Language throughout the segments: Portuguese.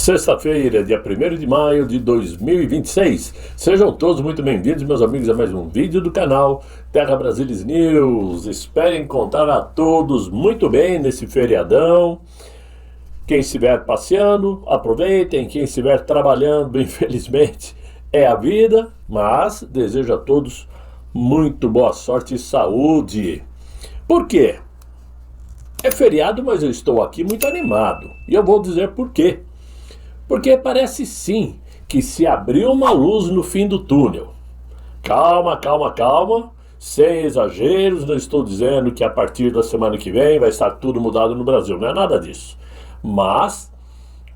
Sexta-feira, dia 1º de maio de 2026. Sejam todos muito bem-vindos, meus amigos, a mais um vídeo do canal Terra Brasilis News. Espero encontrar a todos muito bem nesse feriadão. Quem estiver passeando, aproveitem. Quem estiver trabalhando, infelizmente, é a vida. Mas desejo a todos muito boa sorte e saúde. Por quê? É feriado, mas eu estou aqui muito animado. E eu vou dizer por quê. Porque parece sim que se abriu uma luz no fim do túnel. Calma, calma, calma. Sem exageros, não estou dizendo que a partir da semana que vem vai estar tudo mudado no Brasil. Não é nada disso. Mas,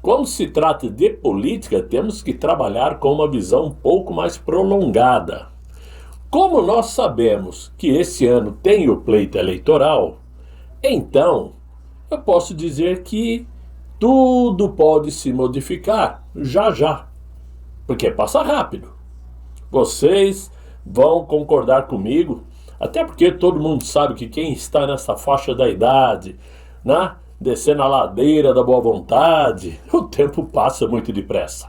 como se trata de política, temos que trabalhar com uma visão um pouco mais prolongada. Como nós sabemos que esse ano tem o pleito eleitoral, então eu posso dizer que tudo pode se modificar já já, porque passa rápido. Vocês vão concordar comigo, até porque todo mundo sabe que quem está nessa faixa da idade, né, descendo a ladeira da boa vontade, o tempo passa muito depressa.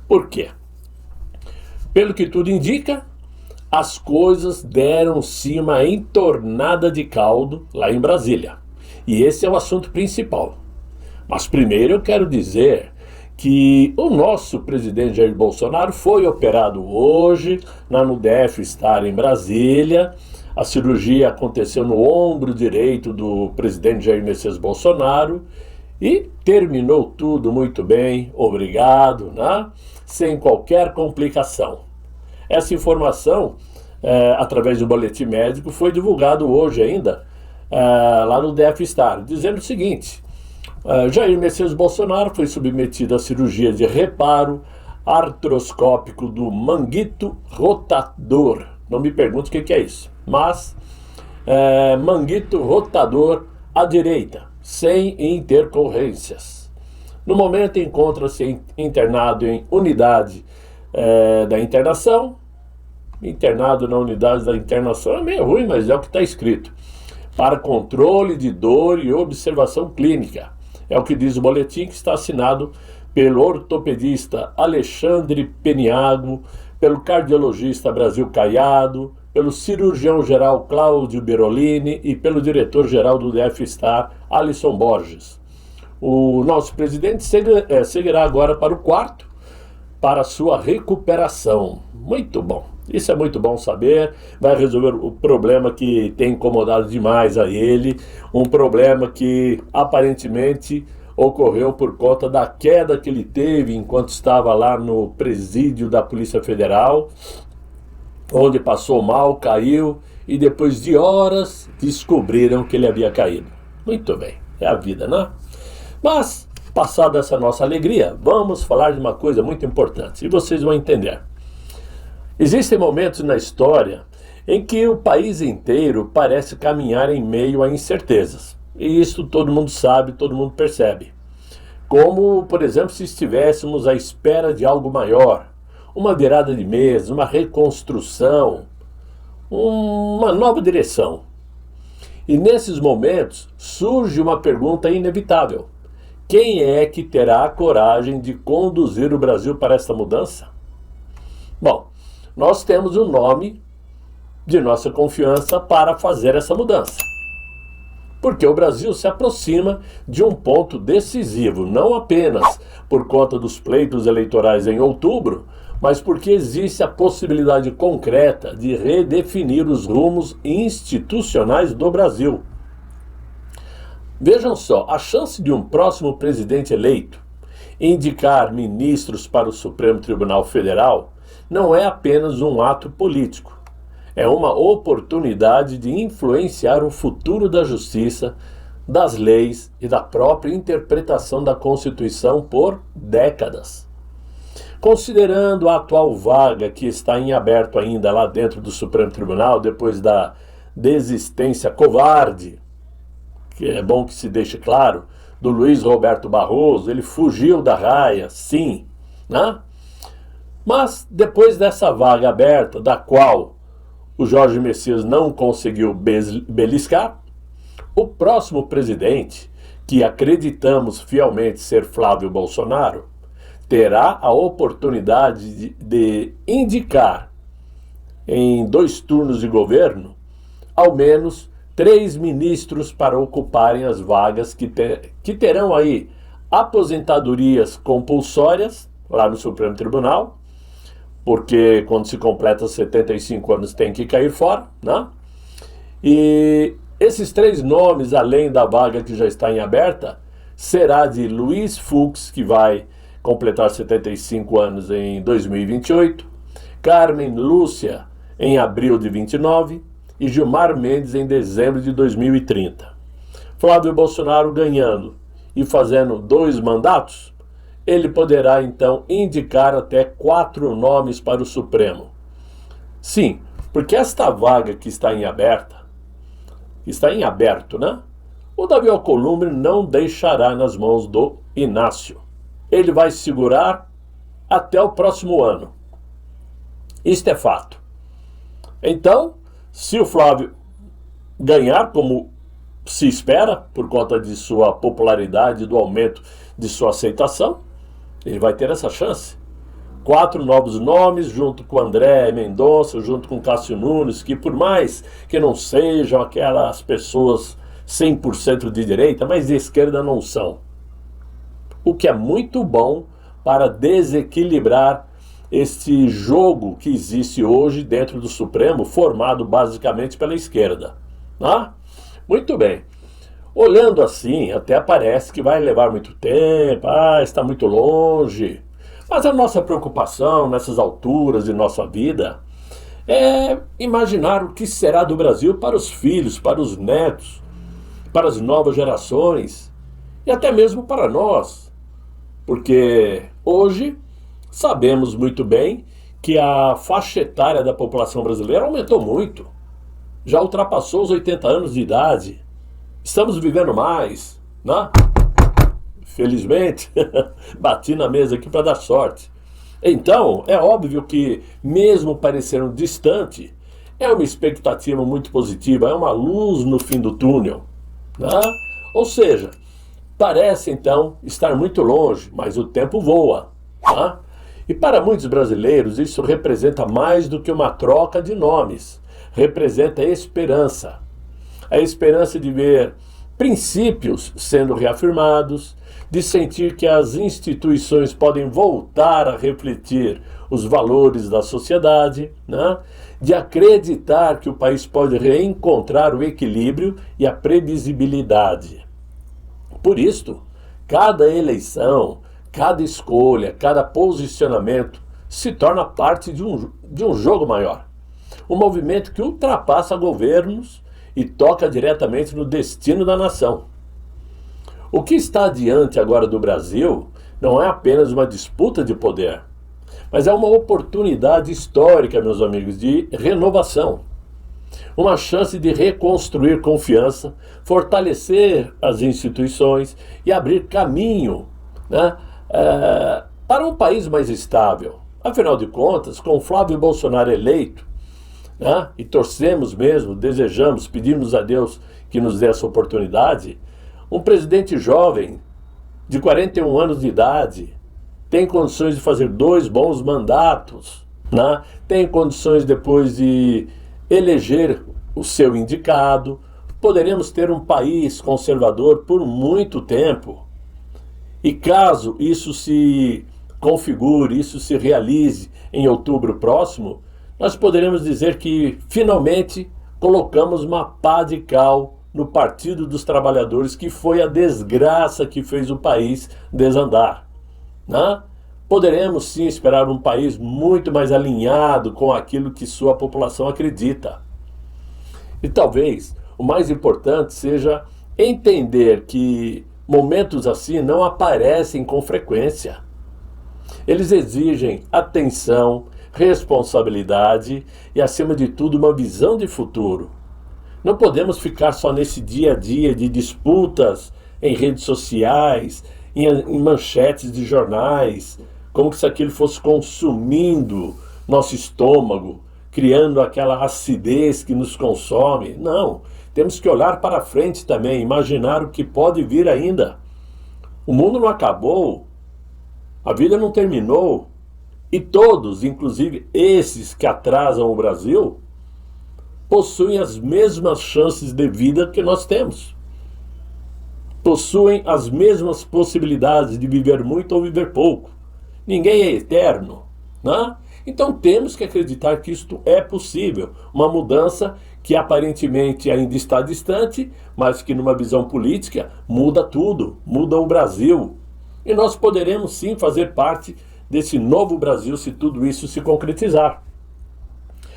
Por quê? Pelo que tudo indica, as coisas deram sim uma entornada de caldo lá em Brasília. E esse é o assunto principal. Mas primeiro eu quero dizer que o nosso presidente Jair Bolsonaro foi operado hoje na NUDEF Star em Brasília. A cirurgia aconteceu no ombro direito do presidente Jair Messias Bolsonaro e terminou tudo muito bem, obrigado, né? Sem qualquer complicação. Essa informação, através do boletim médico, foi divulgado hoje ainda lá no DF Star, dizendo o seguinte: Jair Messias Bolsonaro foi submetido à cirurgia de reparo artroscópico do manguito rotador. Não me pergunte o que é isso, mas manguito rotador à direita, sem intercorrências. No momento encontra-se internado em unidade da internação. Internado na unidade da internação é meio ruim, mas é o que está escrito. Para controle de dor e observação clínica. É o que diz o boletim, que está assinado pelo ortopedista Alexandre Peniago, pelo cardiologista Brasil Caiado, pelo cirurgião-geral Cláudio Birolini e pelo diretor-geral do DF Star, Alisson Borges. O nosso presidente seguirá agora para o quarto, para sua recuperação. Muito bom. Isso é muito bom saber, vai resolver o problema que tem incomodado demais a ele, um problema que aparentemente ocorreu por conta da queda que ele teve enquanto estava lá no presídio da Polícia Federal, onde passou mal, caiu e depois de horas descobriram que ele havia caído. Muito bem, é a vida, né? Mas, passada essa nossa alegria, vamos falar de uma coisa muito importante e vocês vão entender. Existem momentos na história em que o país inteiro parece caminhar em meio a incertezas. E isso todo mundo sabe, todo mundo percebe. Como, por exemplo, se estivéssemos à espera de algo maior, uma virada de mesa, uma reconstrução, uma nova direção. E nesses momentos surge uma pergunta inevitável. Quem é que terá a coragem de conduzir o Brasil para esta mudança? Bom, nós temos um nome de nossa confiança para fazer essa mudança. Porque o Brasil se aproxima de um ponto decisivo, não apenas por conta dos pleitos eleitorais em outubro, mas porque existe a possibilidade concreta de redefinir os rumos institucionais do Brasil. Vejam só, a chance de um próximo presidente eleito indicar ministros para o Supremo Tribunal Federal não é apenas um ato político, é uma oportunidade de influenciar o futuro da justiça, das leis e da própria interpretação da Constituição por décadas. Considerando a atual vaga que está em aberto ainda lá dentro do Supremo Tribunal, depois da desistência covarde, que é bom que se deixe claro, do Luiz Roberto Barroso, ele fugiu da raia, sim, né? Mas depois dessa vaga aberta, da qual o Jorge Messias não conseguiu beliscar, o próximo presidente, que acreditamos fielmente ser Flávio Bolsonaro, terá a oportunidade de indicar em 2 turnos de governo ao menos 3 ministros para ocuparem as vagas que terão aí aposentadorias compulsórias lá no Supremo Tribunal, porque quando se completa 75 anos tem que cair fora, né? E esses 3 nomes, além da vaga que já está em aberta, será de Luiz Fux, que vai completar 75 anos em 2028, Carmen Lúcia em abril de 29 e Gilmar Mendes em dezembro de 2030. Flávio Bolsonaro ganhando e fazendo 2 mandatos, ele poderá então indicar até 4 nomes para o Supremo. Sim, porque esta vaga que está em aberto, né? O Davi Alcolumbre não deixará nas mãos do Inácio. Ele vai segurar até o próximo ano. Isto é fato. Então, se o Flávio ganhar, como se espera, por conta de sua popularidade, do aumento de sua aceitação, ele vai ter essa chance. 4 novos nomes, junto com André Mendonça, junto com Cássio Nunes, que por mais que não sejam aquelas pessoas 100% de direita, mas de esquerda não são. O que é muito bom para desequilibrar este jogo que existe hoje dentro do Supremo, formado basicamente pela esquerda. Ah? Muito bem. Olhando assim, até parece que vai levar muito tempo, está muito longe. Mas a nossa preocupação nessas alturas de nossa vida é imaginar o que será do Brasil para os filhos, para os netos, para as novas gerações e até mesmo para nós. Porque hoje sabemos muito bem que a faixa etária da população brasileira aumentou muito. Já ultrapassou os 80 anos de idade. Estamos vivendo mais, né? Felizmente, bati na mesa aqui para dar sorte. Então, é óbvio que, mesmo parecendo distante, é uma expectativa muito positiva, é uma luz no fim do túnel, né? Ou seja, parece então estar muito longe, mas o tempo voa, né? E para muitos brasileiros isso representa mais do que uma troca de nomes, representa esperança. A esperança de ver princípios sendo reafirmados, de sentir que as instituições podem voltar a refletir os valores da sociedade, né? De acreditar que o país pode reencontrar o equilíbrio e a previsibilidade. Por isto, cada eleição, cada escolha, cada posicionamento se torna parte de um jogo maior. Um movimento que ultrapassa governos e toca diretamente no destino da nação. O que está adiante agora do Brasil não é apenas uma disputa de poder, mas é uma oportunidade histórica, meus amigos, de renovação. Uma chance de reconstruir confiança, fortalecer as instituições e abrir caminho, né, para um país mais estável. Afinal de contas, com Flávio Bolsonaro eleito, né, e torcemos mesmo, desejamos, pedimos a Deus que nos dê essa oportunidade, um presidente jovem, de 41 anos de idade, tem condições de fazer 2 bons mandatos, né? Tem condições depois de eleger o seu indicado. Poderemos ter um país conservador por muito tempo. E caso isso se configure, isso se realize em outubro próximo, nós poderemos dizer que finalmente colocamos uma pá de cal no Partido dos Trabalhadores, que foi a desgraça que fez o país desandar, né? Poderemos sim esperar um país muito mais alinhado com aquilo que sua população acredita. E talvez o mais importante seja entender que momentos assim não aparecem com frequência. Eles exigem atenção, responsabilidade e, acima de tudo, uma visão de futuro. Não podemos ficar só nesse dia a dia de disputas em redes sociais, em manchetes de jornais, como se aquilo fosse consumindo nosso estômago, criando aquela acidez que nos consome. Não, temos que olhar para frente também, imaginar o que pode vir ainda. O mundo não acabou, a vida não terminou, e todos, inclusive esses que atrasam o Brasil, possuem as mesmas chances de vida que nós temos. Possuem as mesmas possibilidades de viver muito ou viver pouco. Ninguém é eterno, né? Então temos que acreditar que isto é possível. Uma mudança que aparentemente ainda está distante, mas que numa visão política muda tudo, muda o Brasil. E nós poderemos sim fazer parte desse novo Brasil se tudo isso se concretizar.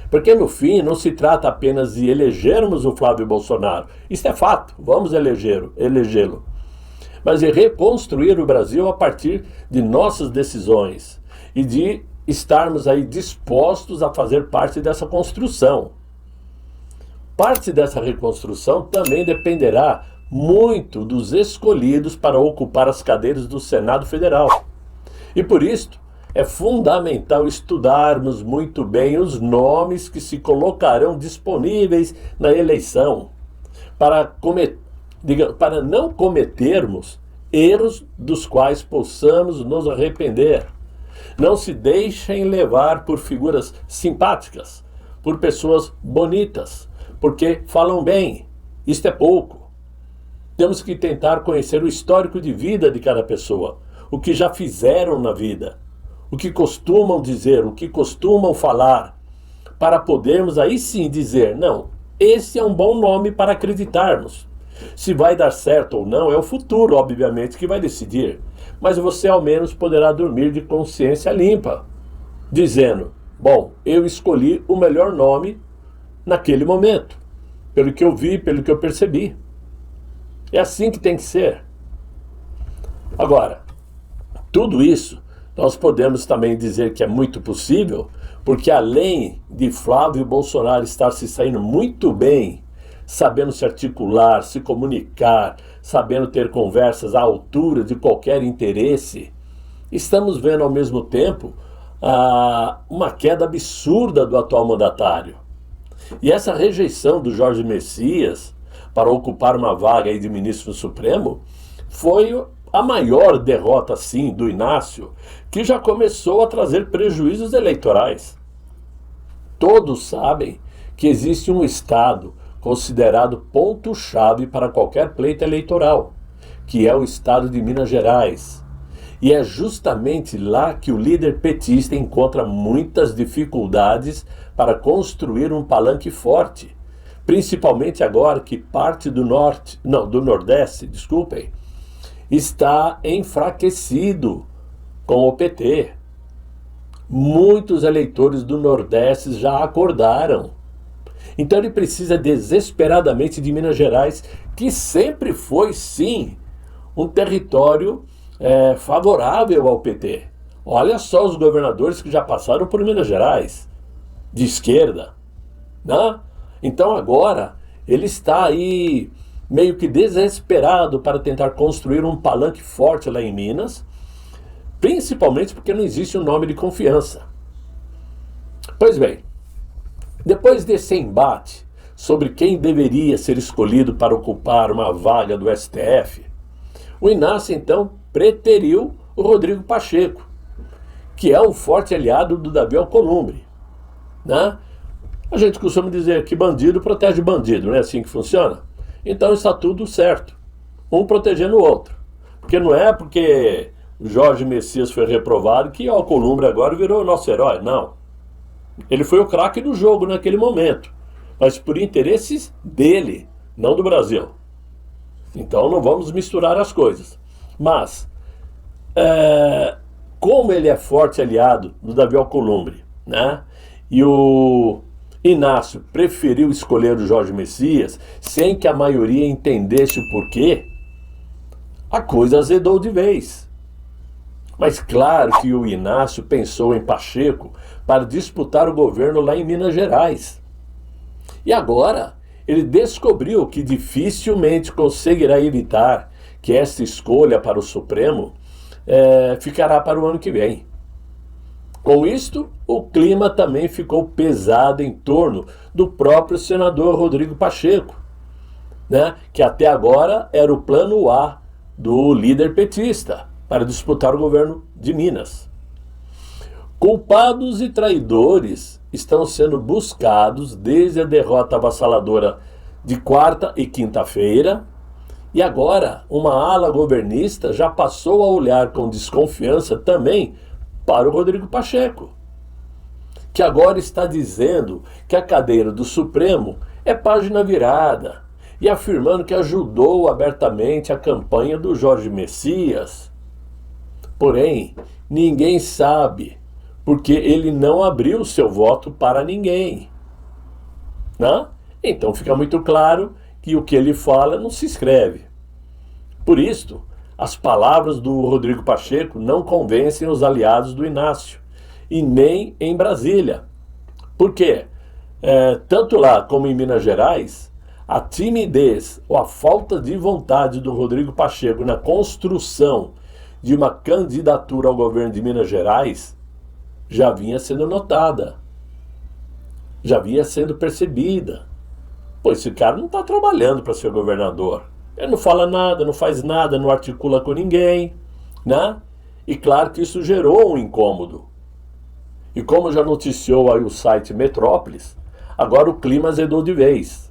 Porque no fim não se trata apenas de elegermos o Flávio Bolsonaro. Isso é fato, vamos elegê-lo. Mas de reconstruir o Brasil a partir de nossas decisões e de estarmos aí dispostos a fazer parte dessa construção. Parte dessa reconstrução também dependerá muito dos escolhidos para ocupar as cadeiras do Senado Federal. E por isso é fundamental estudarmos muito bem os nomes que se colocarão disponíveis na eleição, para não cometermos erros dos quais possamos nos arrepender. Não se deixem levar por figuras simpáticas, por pessoas bonitas, porque falam bem. Isto é pouco. Temos que tentar conhecer o histórico de vida de cada pessoa, o que já fizeram na vida, o que costumam dizer, o que costumam falar, para podermos aí sim dizer, não, esse é um bom nome para acreditarmos. Se vai dar certo ou não, é o futuro, obviamente, que vai decidir. Mas você ao menos poderá dormir de consciência limpa, dizendo, bom, eu escolhi o melhor nome naquele momento, pelo que eu vi, pelo que eu percebi. É assim que tem que ser. Agora, tudo isso nós podemos também dizer que é muito possível, porque além de Flávio Bolsonaro estar se saindo muito bem, sabendo se articular, se comunicar, sabendo ter conversas à altura de qualquer interesse, estamos vendo ao mesmo tempo uma queda absurda do atual mandatário. E essa rejeição do Jorge Messias para ocupar uma vaga aí de ministro no Supremo foi a maior derrota, sim, do Inácio, que já começou a trazer prejuízos eleitorais. Todos sabem que existe um estado considerado ponto-chave para qualquer pleito eleitoral, que é o estado de Minas Gerais. E é justamente lá que o líder petista encontra muitas dificuldades para construir um palanque forte, principalmente agora que parte do Nordeste, está enfraquecido com o PT. Muitos eleitores do Nordeste já acordaram. Então ele precisa desesperadamente de Minas Gerais, que sempre foi, sim, um território favorável ao PT. Olha só os governadores que já passaram por Minas Gerais, de esquerda, né? Então agora ele está aí meio que desesperado para tentar construir um palanque forte lá em Minas, principalmente porque não existe um nome de confiança. Pois bem, depois desse embate sobre quem deveria ser escolhido para ocupar uma vaga do STF, o Inácio então preteriu o Rodrigo Pacheco, que é um forte aliado do Davi Alcolumbre, né? A gente costuma dizer que bandido protege bandido, não é assim que funciona? Então está tudo certo, um protegendo o outro. Porque não é porque o Jorge Messias foi reprovado que o Alcolumbre agora virou o nosso herói, não. Ele foi o craque do jogo naquele momento, mas por interesses dele, não do Brasil. Então não vamos misturar as coisas. Mas, como ele é forte aliado do Davi Alcolumbre, né? E o Inácio preferiu escolher o Jorge Messias sem que a maioria entendesse o porquê, a coisa azedou de vez. Mas claro que o Inácio pensou em Pacheco para disputar o governo lá em Minas Gerais. E agora ele descobriu que dificilmente conseguirá evitar que esta escolha para o Supremo ficará para o ano que vem. Com isto, o clima também ficou pesado em torno do próprio senador Rodrigo Pacheco, né, que até agora era o plano A do líder petista para disputar o governo de Minas. Culpados e traidores estão sendo buscados desde a derrota avassaladora de quarta e quinta-feira, e agora uma ala governista já passou a olhar com desconfiança também para o Rodrigo Pacheco, que agora está dizendo que a cadeira do Supremo é página virada e afirmando que ajudou abertamente a campanha do Jorge Messias. Porém, ninguém sabe, porque ele não abriu seu voto para ninguém, né? Então fica muito claro que o que ele fala não se escreve. Por isso, as palavras do Rodrigo Pacheco não convencem os aliados do Inácio, e nem em Brasília. Por quê? Tanto lá como em Minas Gerais, a timidez ou a falta de vontade do Rodrigo Pacheco na construção de uma candidatura ao governo de Minas Gerais já vinha sendo notada, já vinha sendo percebida. Pô, esse cara não está trabalhando para ser governador. Ele não fala nada, não faz nada, não articula com ninguém, né? E claro que isso gerou um incômodo. E como já noticiou aí o site Metrópolis, agora o clima azedou de vez.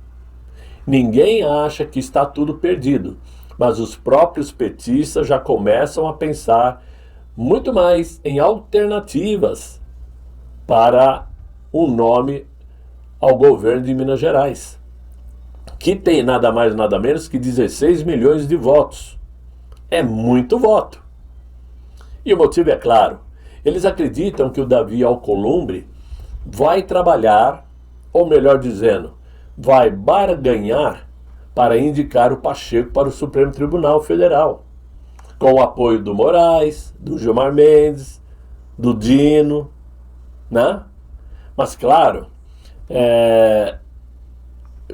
Ninguém acha que está tudo perdido, mas os próprios petistas já começam a pensar muito mais em alternativas para o nome ao governo de Minas Gerais, que tem nada mais nada menos que 16 milhões de votos. É muito voto. E o motivo é claro. Eles acreditam que o Davi Alcolumbre vai trabalhar, ou melhor dizendo, vai barganhar para indicar o Pacheco para o Supremo Tribunal Federal, com o apoio do Moraes, do Gilmar Mendes, do Dino, né? Mas claro,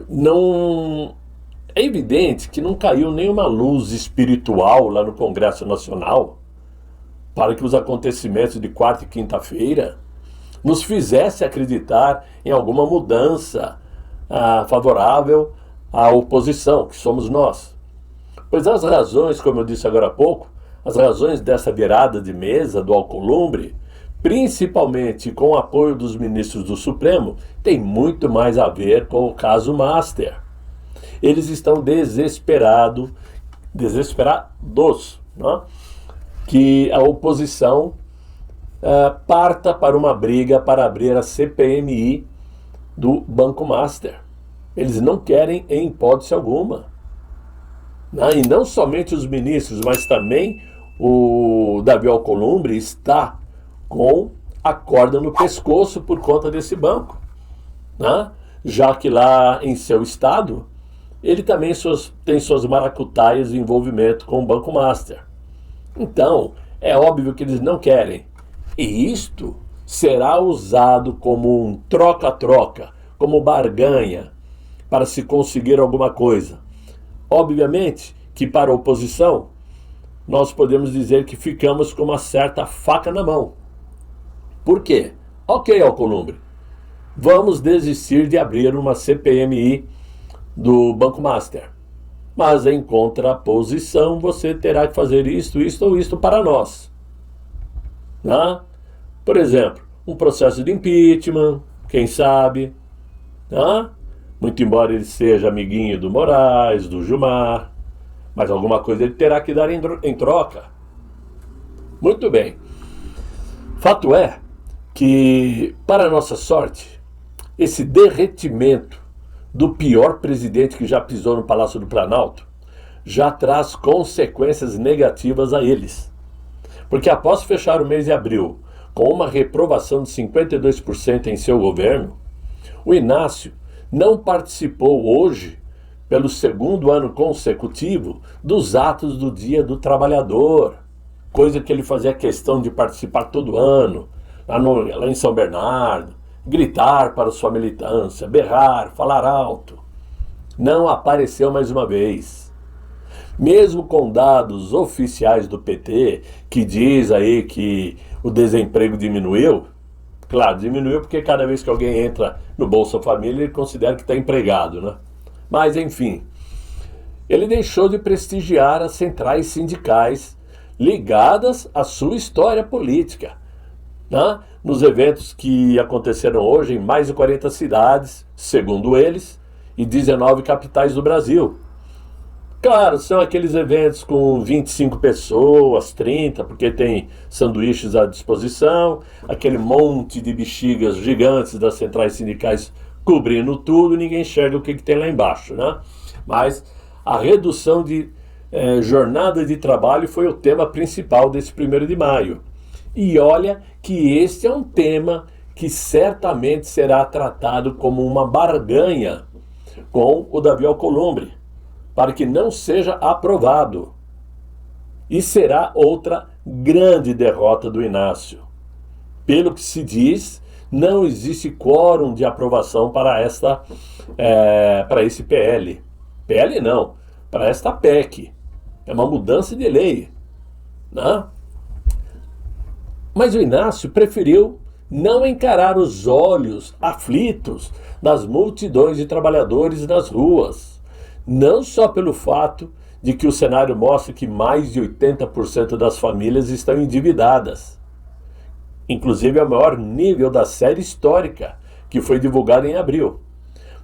não é evidente que não caiu nenhuma luz espiritual lá no Congresso Nacional para que os acontecimentos de quarta e quinta-feira nos fizesse acreditar em alguma mudança favorável à oposição, que somos nós. Pois as razões, como eu disse agora há pouco, as razões dessa virada de mesa do Alcolumbre, principalmente com o apoio dos ministros do Supremo, tem muito mais a ver com o caso Master. Eles estão desesperados, né? Que a oposição parta para uma briga para abrir a CPMI do Banco Master. Eles não querem em hipótese alguma. Né? E não somente os ministros, mas também o Davi Alcolumbre está com a corda no pescoço por conta desse banco, né? Já que lá em seu estado, ele também tem suas maracutaias de envolvimento com o Banco Master. Então, é óbvio que eles não querem. E isto será usado como um troca-troca, como barganha, para se conseguir alguma coisa. Obviamente que para a oposição, nós podemos dizer que ficamos com uma certa faca na mão. Por quê? Ok, Alcolumbre, vamos desistir de abrir uma CPMI do Banco Master. Mas em contraposição, você terá que fazer isto ou isto para nós. Né? Por exemplo, um processo de impeachment, quem sabe. Né? Muito embora ele seja amiguinho do Moraes, do Gilmar, mas alguma coisa ele terá que dar em troca. Muito bem. Fato é que, para nossa sorte, esse derretimento do pior presidente que já pisou no Palácio do Planalto já traz consequências negativas a eles. Porque após fechar o mês de abril com uma reprovação de 52% em seu governo, o Inácio não participou hoje, pelo segundo ano consecutivo, dos atos do Dia do Trabalhador, coisa que ele fazia questão de participar todo ano, lá em São Bernardo, gritar para sua militância, berrar, falar alto. Não apareceu mais uma vez. Mesmo com dados oficiais do PT, que diz aí que o desemprego diminuiu, claro, diminuiu porque cada vez que alguém entra no Bolsa Família, ele considera que está empregado, né? Mas, enfim, ele deixou de prestigiar as centrais sindicais ligadas à sua história política, né? Nos eventos que aconteceram hoje em mais de 40 cidades, segundo eles, e 19 capitais do Brasil. Claro, são aqueles eventos com 25 pessoas, 30, porque tem sanduíches à disposição, aquele monte de bexigas gigantes das centrais sindicais cobrindo tudo, ninguém enxerga o que tem lá embaixo, né? Mas a redução de jornada de trabalho foi o tema principal desse 1º de maio. E olha que este é um tema que certamente será tratado como uma barganha com o Davi Alcolumbre, para que não seja aprovado. E será outra grande derrota do Inácio. Pelo que se diz, não existe quórum de aprovação para esse PL. PL não, para esta PEC. É uma mudança de lei, né? Mas o Inácio preferiu não encarar os olhos aflitos das multidões de trabalhadores nas ruas. Não só pelo fato de que o cenário mostra que mais de 80% das famílias estão endividadas. Inclusive ao maior nível da série histórica, que foi divulgada em abril.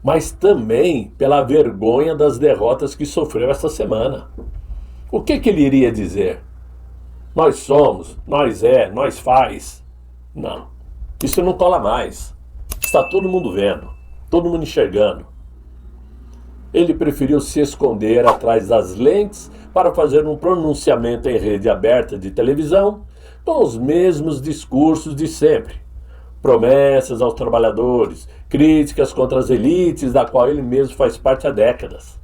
Mas também pela vergonha das derrotas que sofreu esta semana. O que ele iria dizer? Nós somos, nós faz. Não, isso não cola mais. Está todo mundo vendo, todo mundo enxergando. Ele preferiu se esconder atrás das lentes para fazer um pronunciamento em rede aberta de televisão com os mesmos discursos de sempre. Promessas aos trabalhadores, críticas contra as elites da qual ele mesmo faz parte há décadas.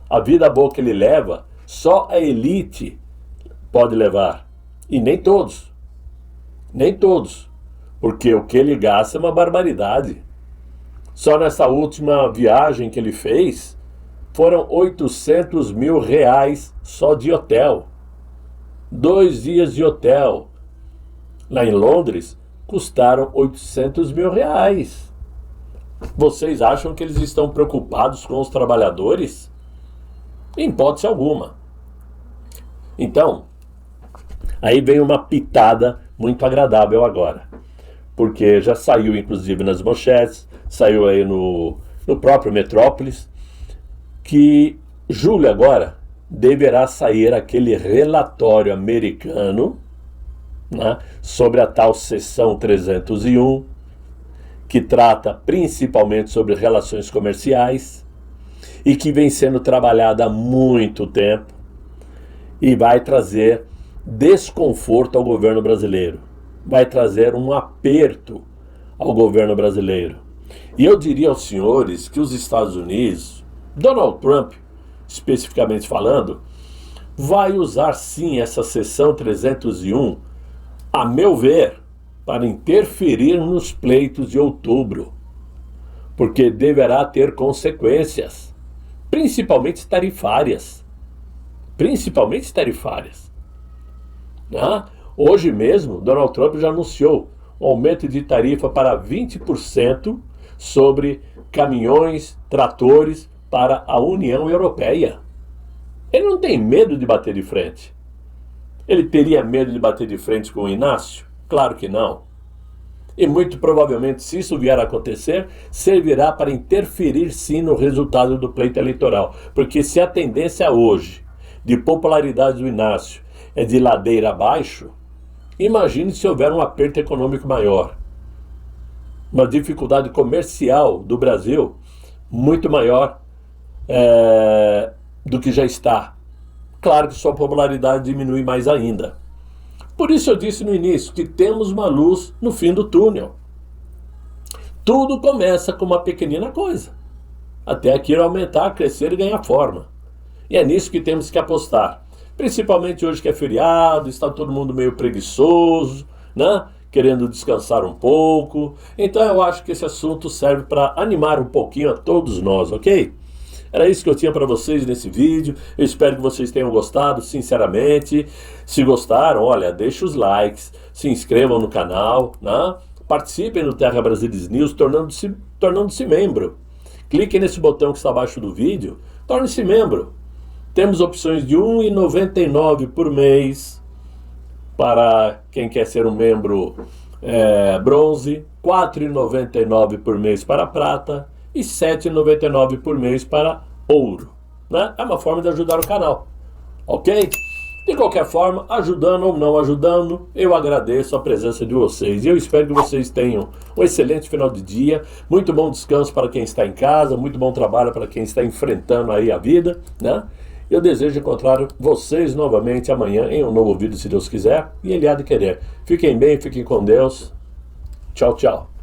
A vida boa que ele leva, só a elite pode levar. E nem todos. Nem todos. Porque o que ele gasta é uma barbaridade. Só nessa última viagem que ele fez, foram 800 mil reais só de hotel. 2 dias de hotel. Lá em Londres, custaram 800 mil reais. Vocês acham que eles estão preocupados com os trabalhadores? Em hipótese alguma. Então, aí vem uma pitada muito agradável agora. Porque já saiu, inclusive, nas manchetes, saiu aí no próprio Metrópolis, que julho agora deverá sair aquele relatório americano, né, sobre a tal seção 301, que trata principalmente sobre relações comerciais e que vem sendo trabalhada há muito tempo e vai trazer desconforto ao governo brasileiro, vai trazer um aperto ao governo brasileiro. E eu diria aos senhores que os Estados Unidos, Donald Trump, especificamente falando, vai usar sim essa seção 301, a meu ver, para interferir nos pleitos de outubro, porque deverá ter consequências, principalmente tarifárias. Principalmente tarifárias. Hoje mesmo, Donald Trump já anunciou um aumento de tarifa para 20% sobre caminhões, tratores para a União Europeia. Ele não tem medo de bater de frente. Ele teria medo de bater de frente com o Inácio? Claro que não. E muito provavelmente, se isso vier a acontecer, servirá para interferir sim no resultado do pleito eleitoral. Porque se a tendência hoje de popularidade do Inácio é de ladeira abaixo, imagine se houver um aperto econômico maior. Uma dificuldade comercial do Brasil muito maior do que já está. Claro que sua popularidade diminui mais ainda. Por isso eu disse no início que temos uma luz no fim do túnel. Tudo começa com uma pequenina coisa, até aquilo aumentar, crescer e ganhar forma. E é nisso que temos que apostar. Principalmente hoje que é feriado, está todo mundo meio preguiçoso, né? Querendo descansar um pouco. Então eu acho que esse assunto serve para animar um pouquinho a todos nós, ok? Era isso que eu tinha para vocês nesse vídeo. Eu espero que vocês tenham gostado, sinceramente. Se gostaram, olha, deixa os likes, se inscrevam no canal, né? Participem do Terra Brasilis News, tornando-se membro. Clique nesse botão que está abaixo do vídeo, torne-se membro. Temos opções de R$ 1,99 por mês para quem quer ser um membro bronze, R$ 4,99 por mês para prata e R$ 7,99 por mês para ouro, né? É uma forma de ajudar o canal, ok? De qualquer forma, ajudando ou não ajudando, eu agradeço a presença de vocês. E eu espero que vocês tenham um excelente final de dia, muito bom descanso para quem está em casa, muito bom trabalho para quem está enfrentando aí a vida, né? Eu desejo encontrar vocês novamente amanhã em um novo vídeo, se Deus quiser, e Ele há de querer. Fiquem bem, fiquem com Deus. Tchau, tchau.